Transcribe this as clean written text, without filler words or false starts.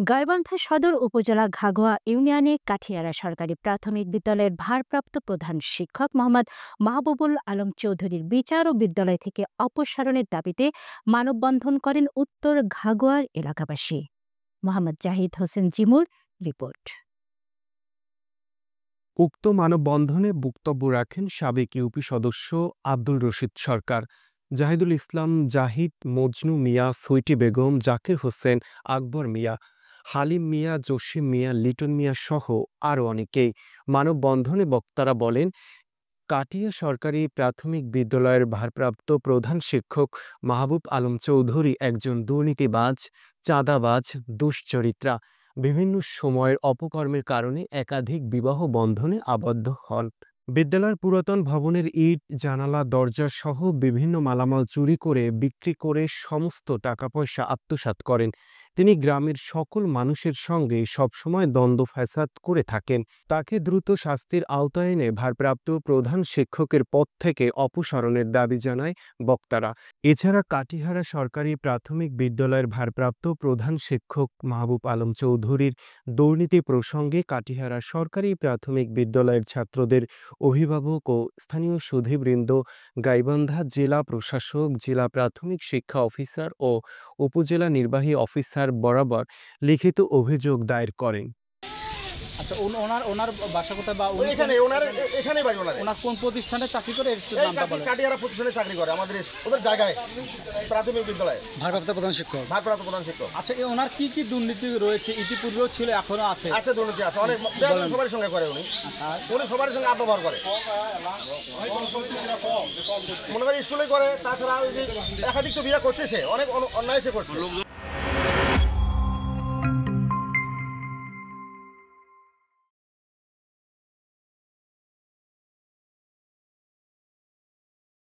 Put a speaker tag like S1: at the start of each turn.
S1: গাইবান্ধা সদর উপজেলা ঘাগোয়া ইউনিয়নে কাঠিয়ারা সরকারি প্রাথমিক বিদ্যালয়ের ভারপ্রাপ্ত প্রধান শিক্ষক মোহাম্মদ মাহবুবুল আলম চৌধুরীর বিচার ও বিদ্যালয় থেকে অপসারণের দাবিতে মানববন্ধন করেন উত্তর ঘাগোয়ার এলাকাবাসী। মোহাম্মদ জাহিদ হোসেন জিমুর রিপোর্ট।
S2: উক্ত মানববন্ধনে বক্তব্য রাখেন সাবেক ইউপি সদস্য আব্দুল রশিদ সরকার, জাহিদুল ইসলাম জাহিদ, মজনু মিয়া, সুইটি বেগম, জাকির হোসেন, আকবর মিয়া, হালিম মিয়া, জসিম মিয়া, লিটন মিয়া সহ আরও অনেকেই। মানববন্ধনে বক্তারা বলেন, কাটিয়া সরকারি প্রাথমিক বিদ্যালয়ের ভারপ্রাপ্ত প্রধান শিক্ষক মাহবুব আলম চৌধুরী একজন দুর্নীতিবাজ, চাঁদাবাজ, দুশ্চরিত্রা। বিভিন্ন সময়ের অপকর্মের কারণে একাধিক বিবাহ বন্ধনে আবদ্ধ হন। বিদ্যালয়ের পুরাতন ভবনের ইট, জানালা, দরজা সহ বিভিন্ন মালামাল চুরি করে বিক্রি করে সমস্ত টাকা পয়সা আত্মসাৎ করেন। তিনি গ্রামের সকল মানুষের সঙ্গে সবসময় দ্বন্দ্ব ফ্যাসাদ করে থাকেন। তাকে দ্রুত শাস্তির আওতায় এনে ভারপ্রাপ্ত প্রধান শিক্ষকের পদ থেকে অপসারণের দাবি জানায় বক্তারা। এছাড়া কাটিহারা সরকারি প্রাথমিক বিদ্যালয়ের ভারপ্রাপ্ত প্রধান শিক্ষক মাহবুব আলম চৌধুরীর দুর্নীতি প্রসঙ্গে কাটিহারা সরকারি প্রাথমিক বিদ্যালয়ের ছাত্রদের অভিভাবক ও স্থানীয় সুধীবৃন্দ গাইবান্ধা জেলা প্রশাসক, জেলা প্রাথমিক শিক্ষা অফিসার ও উপজেলা নির্বাহী অফিসার বরাবর লিখিত অভিযোগ দায়ের করেন।
S3: আচ্ছা, ওনার ওনার বাসা কোথায় বা উনি
S4: এখানেই বাড়ি
S3: ওনার কোন প্রতিষ্ঠানে চাকরি করে এর নামটা বলেন?
S4: কাটিয়ারা প্রতিষ্ঠানে চাকরি করে আমাদের ওদের জায়গায় প্রাথমিক বিদ্যালয়ে
S3: ভারপ্রাপ্ত প্রধান শিক্ষক।
S4: ভারপ্রাপ্ত প্রধান শিক্ষক।
S3: আচ্ছা, ওনার কি কি দুর্নীতি রয়েছে? ইতিপূর্বেও ছিল, এখনো আছে?
S4: আছে, দুর্নীতি আছে অনেক। সবার সঙ্গে করে উনি সবার সঙ্গে অপব্যবহার করে। মনে করি স্কুলে করে, তাছাড়া একাধিক তো বিয়ে করতেছে, অনেক অন্যায় সে করছে।